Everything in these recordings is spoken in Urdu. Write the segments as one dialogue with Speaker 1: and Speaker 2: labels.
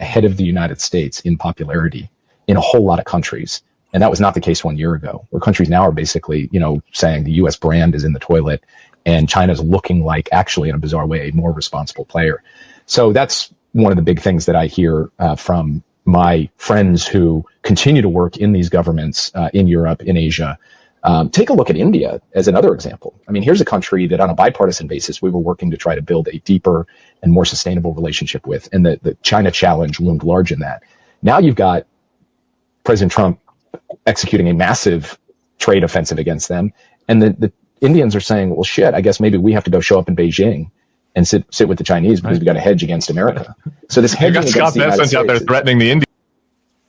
Speaker 1: Ahead of the United States in popularity in a whole lot of countries. And that was not the case 1 year ago, where countries now are basically, saying the US brand is in the toilet and China's looking like, actually, in a bizarre way, a more responsible player. So that's one of the big things that I hear from my friends who continue to work in these governments in Europe, in Asia. Take a look at India as another example. I mean, here's a country that on a bipartisan basis, we were working to try to build a deeper and more sustainable relationship with. And the China challenge loomed large in that. Now you've got President Trump executing a massive trade offensive against them. And the Indians are saying, well, shit, I guess maybe we have to go show up in Beijing and sit with the Chinese because we got a hedge against America. So this hedging against the United States
Speaker 2: out there threatening the Indians.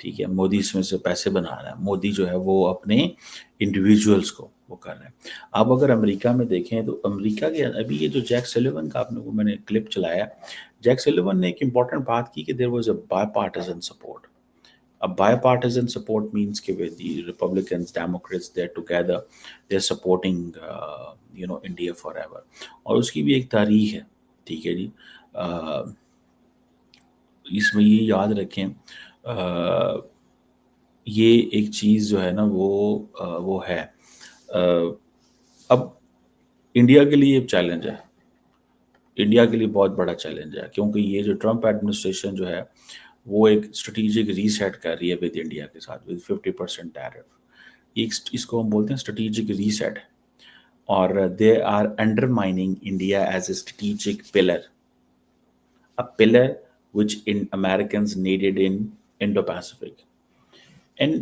Speaker 3: ٹھیک ہے، مودی اس میں سے پیسے بنا رہا ہے، مودی جو ہے وہ اپنے انڈیویجولس کو وہ کر رہے ہیں. آپ اگر امریکہ میں دیکھیں تو امریکہ کے ابھی یہ جو جیک سلیون کا آپ نے وہ میں نے کلپ چلایا، جیک سلیون نے ایک امپورٹنٹ بات کی کہ there was a bipartisan support. A bipartisan support means کہ the Republicans, Democrats, they're together, they're supporting India forever. اور اس کی بھی ایک تاریخ ہے. ٹھیک ہے جی. اس میں یہ یاد رکھیں یہ ایک چیز جو ہے نا وہ ہے. اب انڈیا کے لیے ایک چیلنج ہے، انڈیا کے لیے بہت بڑا چیلنج ہے، کیونکہ یہ جو ٹرمپ ایڈمنسٹریشن جو ہے وہ ایک اسٹریٹجک ریسیٹ کر رہی ہے ود انڈیا کے ساتھ ود 50% ٹیرف. اس کو ہم بولتے ہیں اسٹریٹجک ریسیٹ، اور they are undermining India as a strategic pillar, a pillar which in Americans needed in Indo-Pacific. And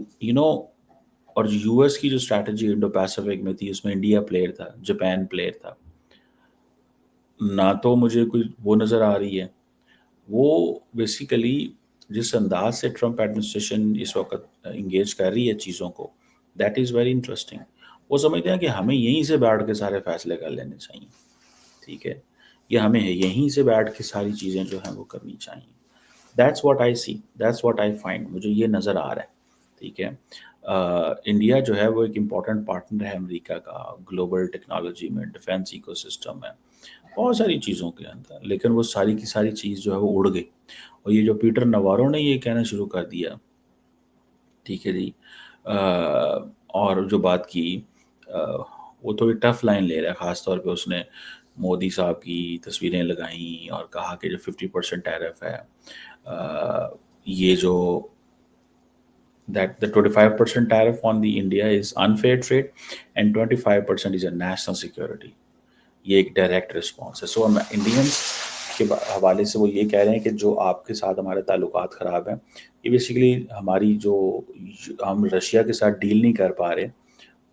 Speaker 3: اور جو یو ایس کی جو اسٹریٹجی انڈو پیسیفک میں تھی اس میں انڈیا پلیئر تھا، جاپان پلیئر تھا. نہ تو مجھے کوئی وہ نظر آ رہی ہے. وہ بیسیکلی جس انداز سے ٹرمپ ایڈمنسٹریشن اس وقت انگیج کر رہی ہے چیزوں کو، دیٹ از ویری انٹرسٹنگ. وہ سمجھتے ہیں کہ ہمیں یہیں سے بیٹھ کے سارے فیصلے کر لینے چاہیے. ٹھیک ہے، یا ہمیں یہیں سے بیٹھ کے ساری چیزیں جو ہیں وہ کرنی چاہیے. That's what I see, that's what I find. مجھے یہ نظر آ رہا ہے. ٹھیک ہے، انڈیا جو ہے وہ ایک امپورٹنٹ پارٹنر ہے امریکہ کا گلوبل ٹیکنالوجی میں، ڈیفینس ایکو سسٹم میں، بہت ساری چیزوں کے اندر. لیکن وہ ساری کی ساری چیز جو ہے وہ اڑ گئی. اور یہ جو پیٹر نوارو نے یہ کہنا شروع کر دیا، ٹھیک ہے جی، اور جو بات کی وہ تھوڑی ٹف لائن لے رہا ہے. خاص طور پہ اس نے مودی صاحب کی تصویریں لگائیں اور کہا کہ جو 50% ٹیرف ہے، یہ جو that the 25% tariff on the India is unfair trade and 25% is a national security. یہ ایک ڈائریکٹ رسپانس ہے. سو ہم انڈینس کے حوالے سے وہ یہ کہہ رہے ہیں کہ جو آپ کے ساتھ ہمارے تعلقات خراب ہیں، یہ بیسیکلی ہماری جو ہم رشیا کے ساتھ ڈیل نہیں کر پا رہے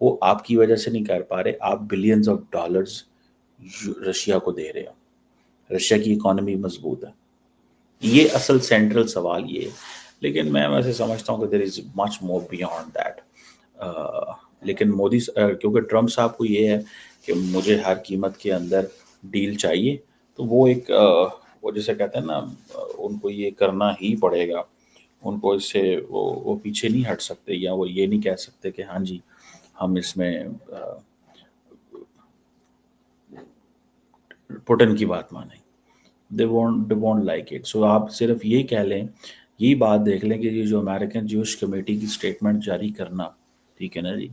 Speaker 3: وہ آپ کی وجہ سے نہیں کر پا رہے. آپ بلینز آف ڈالرز رشیا کو دے رہے ہو، رشیا کی اکانومی مضبوط ہے. یہ اصل سینٹرل سوال یہ ہے. لیکن میں ویسے سمجھتا ہوں کہ دیر از مچ مور بیانڈ دیٹ. لیکن مودی کیونکہ ٹرمپ صاحب کو یہ ہے کہ مجھے ہر قیمت کے اندر ڈیل چاہیے، تو وہ ایک وہ جسے کہتے ہیں نا، ان کو یہ کرنا ہی پڑے گا. ان کو اس سے وہ پیچھے نہیں ہٹ سکتے، یا وہ یہ نہیں کہہ سکتے کہ ہاں جی ہم اس میں پوٹن کی بات مانیں. they won't like it. So آپ صرف یہ کہہ لیں، یہی بات دیکھ لیں کہ یہ جو امریکن جوش کمیٹی کی اسٹیٹمنٹ جاری کرنا، ٹھیک ہے نا جی،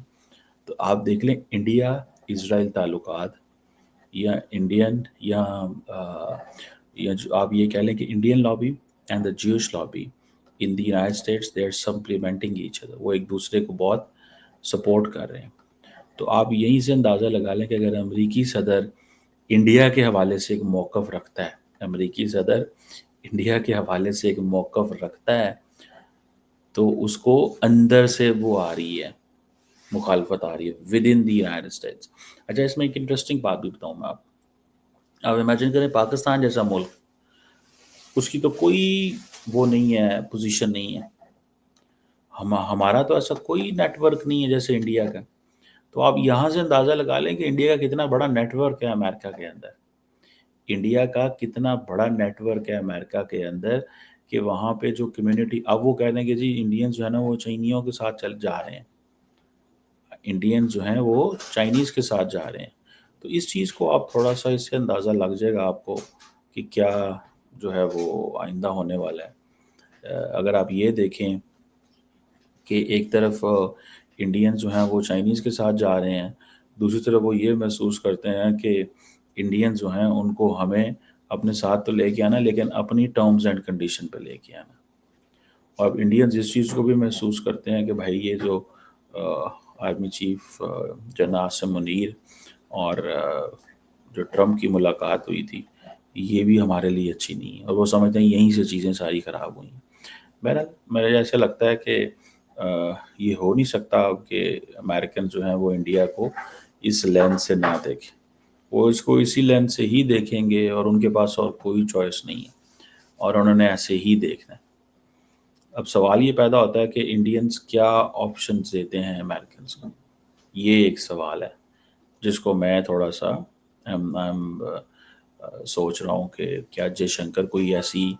Speaker 3: تو آپ دیکھ لیں انڈیا اسرائیل تعلقات، یا انڈین یا جو آپ یہ کہہ لیں کہ Indian lobby and the Jewish lobby in the United States they are supplementing each other. وہ ایک دوسرے کو بہت سپورٹ کر رہے ہیں. تو آپ یہیں سے اندازہ لگا لیں کہ اگر امریکی صدر انڈیا کے حوالے سے ایک موقف رکھتا ہے، امریکی صدر انڈیا کے حوالے سے ایک موقف رکھتا ہے، تو اس کو اندر سے وہ آ رہی ہے، مخالفت آ رہی ہے with in the United status. اچھا، اس میں ایک انٹرسٹنگ بات بھی بتاؤں میں آپ امیجن کریں پاکستان جیسا ملک، اس کی تو کوئی وہ نہیں ہے، پوزیشن نہیں ہے. ہمارا تو ایسا کوئی نیٹ ورک نہیں ہے جیسے انڈیا کا. تو آپ یہاں سے اندازہ لگا لیں کہ انڈیا کا کتنا بڑا نیٹ ورک ہے امریکہ کے اندر. انڈیا کا کتنا بڑا نیٹ ورک ہے امریکہ کے اندر، کہ وہاں پہ جو کمیونٹی، اب وہ کہہ دیں کہ جی انڈینز جو ہے نا وہ چینیوں کے ساتھ چل جا رہے ہیں، انڈینز جو ہیں وہ چائنیز کے ساتھ جا رہے ہیں. تو اس چیز کو آپ تھوڑا سا اس سے اندازہ لگ جائے گا آپ کو کہ کیا جو ہے وہ آئندہ ہونے والا ہے. اگر آپ یہ دیکھیں کہ ایک طرف انڈینز جو ہیں وہ چائنیز کے ساتھ جا رہے ہیں، دوسری طرف وہ یہ محسوس کرتے ہیں کہ انڈینز جو ہیں ان کو ہمیں اپنے ساتھ تو لے کے آنا، لیکن اپنی ٹرمز اینڈ کنڈیشن پہ لے کے آنا. اور انڈینز اس چیز کو بھی محسوس کرتے ہیں کہ بھائی یہ جو army chief general Asim Munir اور جو ٹرمپ کی ملاقات ہوئی تھی، یہ بھی ہمارے لیے اچھی نہیں ہے، اور وہ سمجھتے ہیں یہیں سے چیزیں ساری خراب ہوئی ہیں. بہرحال میرے ایسا لگتا ہے کہ یہ ہو نہیں سکتا کہ امریکن جو ہیں وہ انڈیا کو اس لینس سے نہ دیکھیں. وہ اس کو اسی لینس سے ہی دیکھیں گے، اور ان کے پاس اور کوئی چوائس نہیں ہے، اور انہوں نے ایسے ہی دیکھنا ہے. اب سوال یہ پیدا ہوتا ہے کہ انڈینز کیا آپشنز دیتے ہیں امریکنز کو، یہ ایک سوال ہے جس کو میں تھوڑا سا سوچ رہا ہوں کہ کیا جے شنکر کوئی ایسی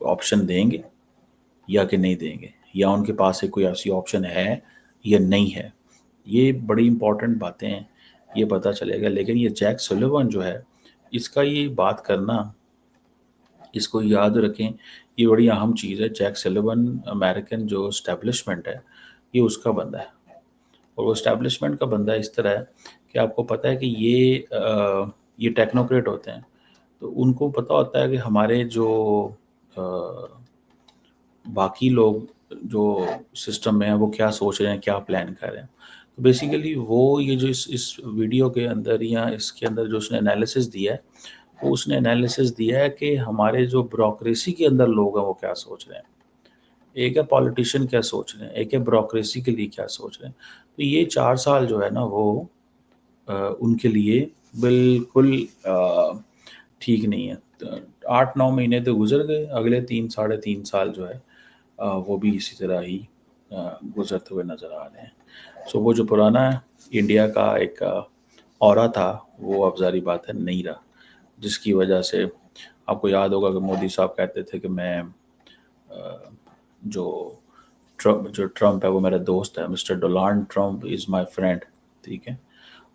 Speaker 3: آپشن دیں گے یا کہ نہیں دیں گے، یا ان کے پاس کوئی ایسی آپشن ہے یا نہیں ہے. یہ بڑی امپورٹنٹ باتیں ہیں، یہ پتہ چلے گا. لیکن یہ جیک سلیون جو ہے، اس کا یہ بات کرنا، اس کو یاد رکھیں، یہ بڑی اہم چیز ہے. جیک سلیون امریکن جو اسٹیبلشمنٹ ہے، یہ اس کا بندہ ہے، اور وہ اسٹیبلشمنٹ کا بندہ اس طرح ہے کہ آپ کو پتہ ہے کہ یہ ٹیکنوکریٹ ہوتے ہیں، تو ان کو پتہ ہوتا ہے کہ ہمارے جو باقی لوگ جو سسٹم میں ہیں وہ کیا سوچ رہے ہیں، کیا پلان کر رہے ہیں. تو بیسیکلی وہ یہ جو اس ویڈیو کے اندر یا اس کے اندر جو اس نے انالیسس دیا ہے، وہ اس نے انالیسس دیا ہے کہ ہمارے جو بیوروکریسی کے اندر لوگ ہیں وہ کیا سوچ رہے ہیں. ایک ہے پالیٹیشین کیا سوچ رہے ہیں، ایک ہے بیوروکریسی کے لیے کیا سوچ رہے ہیں. تو یہ 4 سال جو ہے نا، وہ ان کے لیے بالکل ٹھیک نہیں ہے. 8-9 مہینے تو گزر گئے، اگلے 3-3.5 سال جو ہے وہ بھی اسی طرح ہی گزرتے ہوئے نظر آ رہے ہیں. سو وہ جو پرانا انڈیا کا ایک اورا تھا، وہ اب ظاہری بات ہے نہیں رہا، جس کی وجہ سے آپ کو یاد ہوگا کہ مودی صاحب کہتے تھے کہ میں جو ٹرمپ ہے وہ میرا دوست ہے، mister Donald Trump is my friend. ٹھیک ہے،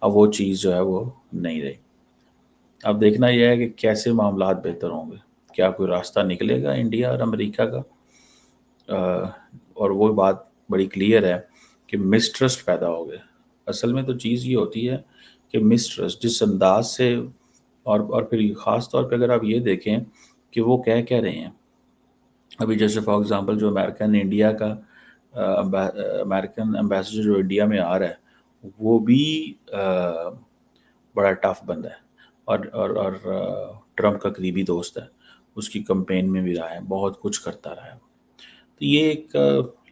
Speaker 3: اب وہ چیز جو ہے وہ نہیں رہی. اب دیکھنا یہ ہے کہ کیسے معاملات بہتر ہوں گے، کیا کوئی راستہ نکلے گا انڈیا اور امریکہ کا. اور وہ بات بڑی کلیئر ہے کہ مسٹرسٹ پیدا ہو گئے. اصل میں تو چیز یہ ہوتی ہے کہ مسٹرسٹ جس انداز سے، اور پھر خاص طور پہ اگر آپ یہ دیکھیں کہ وہ کہہ رہے ہیں. ابھی جیسے فار ایگزامپل جو انڈیا کا امریکن امبیسڈر جو انڈیا میں آ رہا ہے، وہ بھی بڑا ٹف بندہ ہے، اور ٹرمپ کا قریبی دوست ہے، اس کی کمپین میں بھی رہا ہے، بہت کچھ کرتا رہا ہے. تو یہ ایک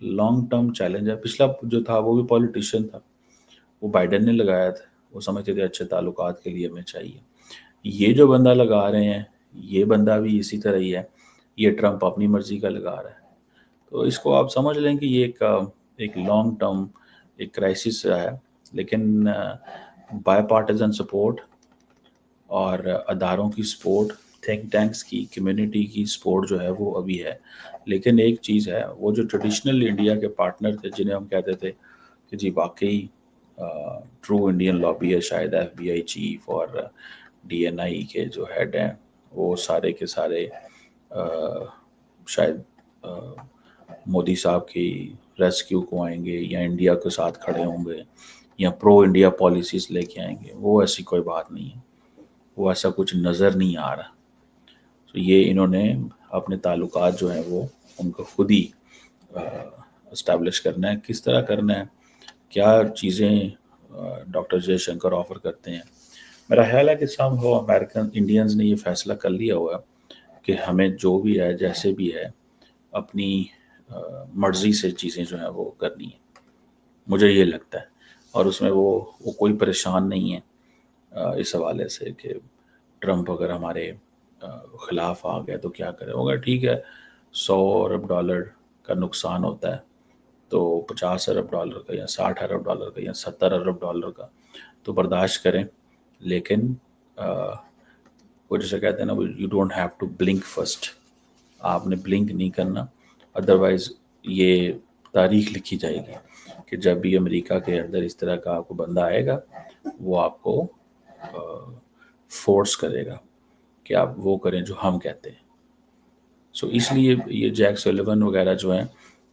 Speaker 3: لانگ ٹرم چیلنج ہے. پچھلا جو تھا وہ بھی پولیٹیشین تھا، وہ بائیڈن نے لگایا تھا، وہ سمجھتے تھے اچھے تعلقات کے لیے ہمیں چاہیے. یہ جو بندہ لگا رہے ہیں، یہ بندہ بھی اسی طرح ہی ہے، یہ ٹرمپ اپنی مرضی کا لگا رہا ہے. تو اس کو آپ سمجھ لیں کہ یہ ایک لانگ ٹرم ایک کرائسس ہے. لیکن بائی پارٹیزن سپورٹ اور اداروں کی سپورٹ، تھنک ٹینکس کی، کمیونٹی کی سپورٹ جو ہے وہ ابھی ہے. لیکن ایک چیز ہے، وہ جو ٹریڈیشنل انڈیا کے پارٹنر تھے جنہیں ہم کہتے تھے کہ جی واقعی ٹرو انڈین لابی ہے، شاید ایف بی آئی چیف اور ڈی این آئی کے جو ہیڈ ہیں، وہ سارے کے سارے شاید مودی صاحب کی ریسکیو کو آئیں گے، یا انڈیا کے ساتھ کھڑے ہوں گے، یا پرو انڈیا پالیسیز لے کے آئیں گے. وہ ایسی کوئی بات نہیں ہے، وہ ایسا کچھ نظر نہیں آ رہا. تو یہ انہوں نے اپنے تعلقات جو ہیں وہ ان کو خود ہی اسٹیبلش کرنا ہے. کس طرح کرنا ہے، کیا چیزیں ڈاکٹر جے شنکر آفر کرتے ہیں. میرا خیال ہے کہ سب ہو امریکن انڈینز نے یہ فیصلہ کر لیا ہوا کہ ہمیں جو بھی ہے، جیسے بھی ہے، اپنی مرضی سے چیزیں جو ہیں وہ کرنی ہیں. مجھے یہ لگتا ہے، اور اس میں وہ کوئی پریشان نہیں ہے اس حوالے سے کہ ٹرمپ اگر ہمارے خلاف آ گیا تو کیا کرے. ہوگا ٹھیک ہے، $100 ارب کا نقصان ہوتا ہے، تو $50 ارب کا، یا $60 ارب کا، یا $70 ارب کا تو برداشت کریں. لیکن وہ جیسے کہتے ہیں نا، you don't have to blink first. آپ نے بلنک نہیں کرنا، ادروائز یہ تاریخ لکھی جائے گی کہ جب بھی امریکہ کے اندر اس طرح کا کوئی بندہ آئے گا، وہ آپ کو فورس کرے گا کہ آپ وہ کریں جو ہم کہتے ہیں. سو اس لیے یہ جیک سلیون وغیرہ جو ہیں،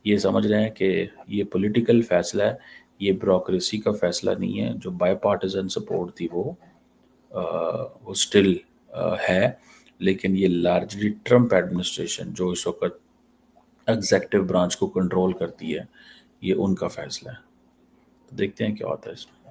Speaker 3: یہ سمجھ رہے ہیں کہ یہ پولیٹیکل فیصلہ ہے، یہ بیوروکریسی کا فیصلہ نہیں ہے. جو بائی پارٹیزن سپورٹ تھی وہ سٹل ہے. لیکن یہ لارجلی ٹرمپ ایڈمنسٹریشن جو اس وقت ایگزیکٹو برانچ کو کنٹرول کرتی ہے، یہ ان کا فیصلہ ہے. دیکھتے ہیں کیا ہوتا ہے اس میں.